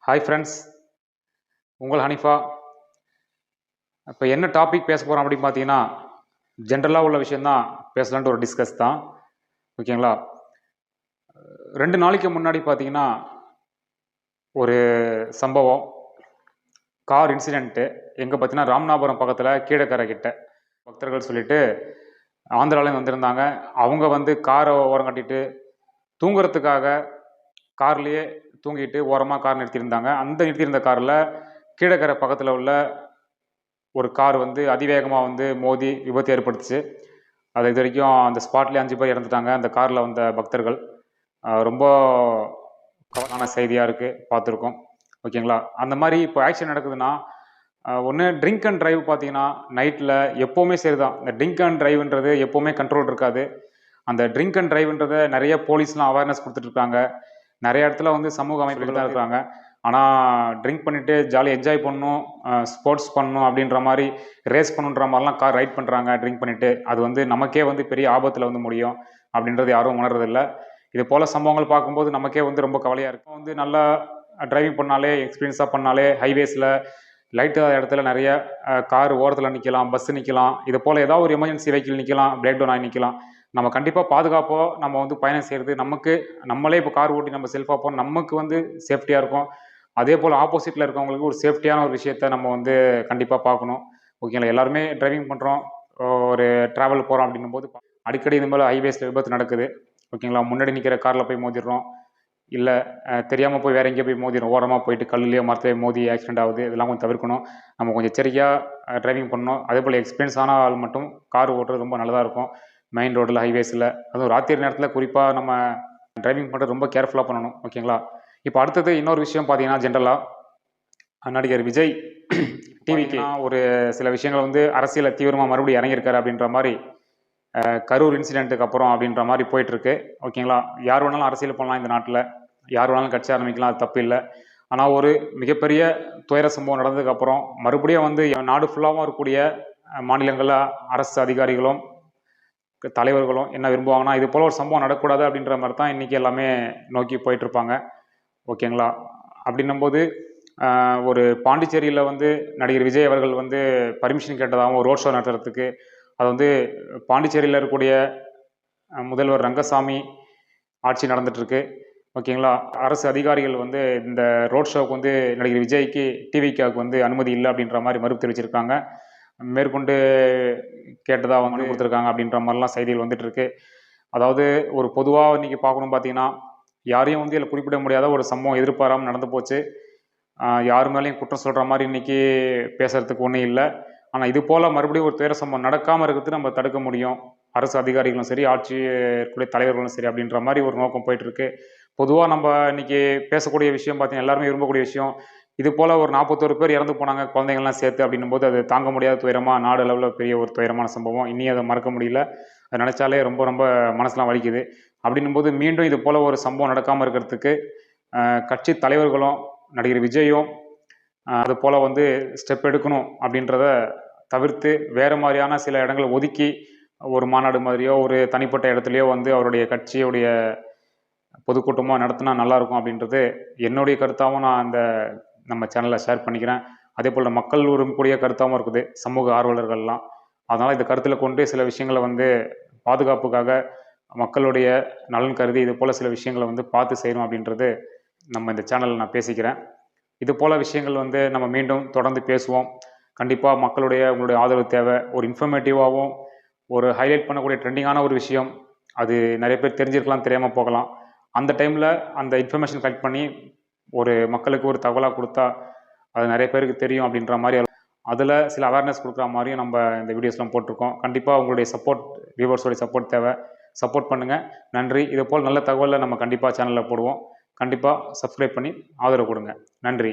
Hi friends, உங்கள் ஹனிஃபா. இப்போ என்ன டாபிக் பேச போகிறோம் அப்படின்னு பார்த்தீங்கன்னா, ஜென்ரலாக உள்ள விஷயந்தான் பேசலான்ட்டு ஒரு டிஸ்கஸ் தான். ஓகேங்களா? 2 நாளைக்கு முன்னாடி பார்த்தீங்கன்னா, ஒரு சம்பவம், கார் இன்சிடென்ட்டு. எங்கே பார்த்தீங்கன்னா, ராமநாதபுரம் பக்கத்தில் கீழக்கரை கிட்ட பக்தர்கள் சொல்லிட்டு ஆந்திராவிலேருந்து வந்திருந்தாங்க. அவங்க வந்து காரை ஓரம் கட்டிட்டு தூங்குறதுக்காக கார்லேயே தூங்கிட்டு ஓரமாக கார் நிறுத்தியிருந்தாங்க. அந்த நிறுத்தியிருந்த காரில் கீழக்கரை பக்கத்தில் உள்ள ஒரு கார் வந்து அதிவேகமாக வந்து மோதி விபத்து ஏற்படுத்துச்சு. அது இது வரைக்கும் அந்த ஸ்பாட்லேயே 5 பேர் இறந்துட்டாங்க. அந்த காரில் வந்த பக்தர்கள். ரொம்ப கவலையான செய்தியாக இருக்குது, பார்த்துருக்கோம். ஓகேங்களா? அந்த மாதிரி இப்போ ஆக்சிடென்ட் நடக்குதுன்னா, ஒன்று ட்ரிங்க் அண்ட் டிரைவ் பார்த்தீங்கன்னா நைட்டில் எப்போவுமே சரி தான். இந்த ட்ரிங்க் அண்ட் டிரைவ்ன்றது எப்போவுமே கண்ட்ரோல் இருக்காது. அந்த ட்ரிங்க் அண்ட் டிரைவ்ன்றதை நிறைய போலீஸ்லாம் அவேர்னஸ் கொடுத்துட்ருக்காங்க. நிறைய இடத்துல வந்து சமூக அமைப்புகள் தான் இருக்கிறாங்க. ஆனால் ட்ரிங்க் பண்ணிவிட்டு ஜாலியாக என்ஜாய் பண்ணணும், ஸ்போர்ட்ஸ் பண்ணணும் அப்படின்ற மாதிரி, ரேஸ் பண்ணுன்ற மாதிரிலாம் கார் ரைட் பண்ணுறாங்க ட்ரிங்க் பண்ணிவிட்டு. அது வந்து நமக்கே வந்து பெரிய ஆபத்தில் வந்து முடியும் அப்படின்றது யாரும் உணர்றதில்லை. இது போல் சம்பவங்கள் பார்க்கும்போது நமக்கே வந்து ரொம்ப கவலையாக இருக்கும். வந்து நல்லா டிரைவிங் பண்ணாலே, எக்ஸ்பீரியன்ஸாக பண்ணாலே, ஹைவேஸில் லைட் இடத்துல நிறைய கார் ஓரத்தில் நிற்கலாம், பஸ்ஸு நிற்கலாம், இது போல் ஏதாவது ஒரு எமர்ஜென்சி வெஹிக்கிள் நிற்கலாம், பிரேக் டவுன் ஆகி நிற்கலாம். நம்ம கண்டிப்பாக பாதுகாப்போ நம்ம வந்து பயணம் செய்கிறது நமக்கு, நம்மளே இப்போ கார் ஓட்டி நம்ம செல்ஃபாக போனால் நமக்கு வந்து சேஃப்டியாக இருக்கும். அதே போல் ஆப்போசிட்டில் இருக்கவங்களுக்கு ஒரு சேஃப்டியான ஒரு விஷயத்த நம்ம வந்து கண்டிப்பாக பார்க்கணும். ஓகேங்களா? எல்லாருமே டிரைவிங் பண்ணுறோம், ஒரு ட்ராவல் போகிறோம் அப்படின்னும் போது அடிக்கடி இந்த மாதிரி ஹைவேஸில் விபத்து நடக்குது. ஓகேங்களா? முன்னாடி நிற்கிற காரில் போய் மோதிடுறோம், இல்லை தெரியாமல் போய் வேறு எங்கேயோ போய் மோதிடும், ஓரமாக போயிட்டு கல்லுலேயோ மரத்துலேயோ மோதி ஆக்சிடென்ட் ஆகுது. இதெல்லாம் கொஞ்சம் தவிர்க்கணும். நம்ம கொஞ்சம் எச்சரிக்கையாக டிரைவிங் பண்ணணும். அதே போல் எக்ஸ்பீரியன்ஸான ஆள் மட்டும் கார் ஓட்டுறது ரொம்ப நல்லதாக இருக்கும். மெயின் ரோட்டில், ஹைவேஸில், அதுவும் ராத்திரி நேரத்தில் குறிப்பாக நம்ம டிரைவிங் பண்ணுறது ரொம்ப கேர்ஃபுல்லாக பண்ணணும். ஓகேங்களா? இப்போ அடுத்தது இன்னொரு விஷயம் பார்த்தீங்கன்னா, ஜென்ரலாக நடிகர் விஜய் டிவிக்கு ஒரு சில விஷயங்கள் வந்து அரசியலை தீவிரமாக மறுபடியும் இறங்கியிருக்காரு அப்படின்ற மாதிரி, கரூர் இன்சிடென்ட்டுக்கு அப்புறம் அப்படின்ற மாதிரி போயிட்டுருக்கு. ஓகேங்களா? யார் வேணாலும் அரசியல் பண்ணலாம் இந்த நாட்டில், யார் வேணாலும் கட்சி ஆரம்பிக்கலாம், அது தப்பு இல்லை. ஆனால் ஒரு மிகப்பெரிய துயர சம்பவம் நடந்ததுக்கப்புறம் மறுபடியும் வந்து நாடு ஃபுல்லாகவும் இருக்கக்கூடிய மாநிலங்களில் அரசு அதிகாரிகளும் தலைவர்களும் என்ன விரும்புவாங்கன்னா, இது போல் ஒரு சம்பவம் நடக்கக்கூடாது அப்படின்ற மாதிரி தான் இன்றைக்கி எல்லாமே நோக்கி போயிட்டுருப்பாங்க. ஓகேங்களா? அப்படின்னும்போது ஒரு பாண்டிச்சேரியில் வந்து நடிகர் விஜய் அவர்கள் வந்து பர்மிஷன் கேட்டதாகவும் ரோட் ஷோ நடத்துறதுக்கு, அது வந்து பாண்டிச்சேரியில் இருக்கக்கூடிய முதல்வர் ரங்கசாமி ஆட்சி நடந்துகிட்ருக்கு. ஓகேங்களா? அரசு அதிகாரிகள் வந்து இந்த ரோட் ஷோவுக்கு வந்து நடிகர் விஜய்க்கு டிவிக்காவுக்கு வந்து அனுமதி இல்லை அப்படின்ற மாதிரி மறுப்பு தெரிவிச்சிருக்காங்க. மேற்கொண்டு கேட்டதாக வந்து கொடுத்துருக்காங்க அப்படின்ற மாதிரிலாம் செய்திகள் வந்துட்டுருக்கு. அதாவது ஒரு பொதுவாக இன்றைக்கி பார்க்கணும் பார்த்தீங்கன்னா, யாரையும் வந்து இதில் குறிப்பிட முடியாத ஒரு சம்பவம் எதிர்பாராமல் நடந்து போச்சு. யார் மேலேயும் குற்றம் சொல்கிற மாதிரி இன்றைக்கி பேசுகிறதுக்கு ஒன்றும் இல்லை. ஆனால் இது போல் மறுபடியும் ஒரு துயர சம்பவம் நடக்காமல் இருக்கிறது நம்ம தடுக்க முடியும். அரசு அதிகாரிகளும் சரி, ஆட்சி இருக்கக்கூடிய தலைவர்களும் சரி அப்படின்ற மாதிரி ஒரு நோக்கம் போயிட்டுருக்கு. பொதுவாக நம்ம இன்றைக்கி பேசக்கூடிய விஷயம் பார்த்தீங்கன்னா, எல்லாருமே விரும்பக்கூடிய விஷயம், இது போல் ஒரு 41 பேர் இறந்து போனாங்க, குழந்தைங்கள்லாம் சேர்த்து அப்படின்னும் போது அது தாங்க முடியாத துயரமாக, நாடு அளவில் பெரிய ஒரு துயரமான சம்பவம். இன்னும் அதை மறக்க முடியல. அதை நினச்சாலே ரொம்ப ரொம்ப மனசுலாம் வலிக்குது. அப்படின்னும் போது மீண்டும் இது போல் ஒரு சம்பவம் நடக்காமல் இருக்கிறதுக்கு கட்சி தலைவர்களும் நடிகர் விஜயும் அது போல் வந்து ஸ்டெப் எடுக்கணும் அப்படின்றத தவிர்த்து, வேறு மாதிரியான சில இடங்களை ஒதுக்கி ஒரு மாநாடு மாதிரியோ ஒரு தனிப்பட்ட இடத்துலையோ வந்து அவருடைய கட்சியுடைய பொதுக்கூட்டமாக நடத்தினா நல்லாயிருக்கும் அப்படின்றது என்னுடைய கருத்தாகவும் நான் நம்ம சேனலில் ஷேர் பண்ணிக்கிறேன். அதே போல் மக்கள் விரும்பக்கூடிய கருத்தாகவும் இருக்குது சமூக ஆர்வலர்கள்லாம். அதனால் இந்த கருத்தில் கொண்டு சில விஷயங்களை வந்து பாதுகாப்புக்காக மக்களுடைய நலன் கருதி இது போல் சில விஷயங்களை வந்து பார்த்து செய்யணும் அப்படின்றது நம்ம இந்த சேனலில் நான் பேசிக்கிறேன். இது போல் விஷயங்கள் வந்து நம்ம மீண்டும் தொடர்ந்து பேசுவோம். கண்டிப்பாக உங்களுடைய ஆதரவு தேவை. ஒரு இன்ஃபர்மேட்டிவாகவும் ஒரு ஹைலைட் பண்ணக்கூடிய ட்ரெண்டிங்கான ஒரு விஷயம், அது நிறைய பேர் தெரிஞ்சிருக்கலாம், தெரியாமல் போகலாம். அந்த டைமில் அந்த இன்ஃபர்மேஷன் கலெக்ட் பண்ணி ஒரு மக்களுக்கு ஒரு தகவலாக கொடுத்தா அது நிறைய பேருக்கு தெரியும் அப்படின்ற மாதிரி, அதில் சில அவேர்னஸ் கொடுக்குற மாதிரியும் நம்ம இந்த வீடியோஸ்லாம் போட்டிருக்கோம். கண்டிப்பாக உங்களுடைய சப்போர்ட், வியூவர்ஸோடைய சப்போர்ட் தேவை. சப்போர்ட் பண்ணுங்கள். நன்றி. இது போல் நல்ல தகவலை நம்ம கண்டிப்பாக சேனலில் போடுவோம். கண்டிப்பாக சப்ஸ்கிரைப் பண்ணி ஆதரவு கொடுங்க. நன்றி.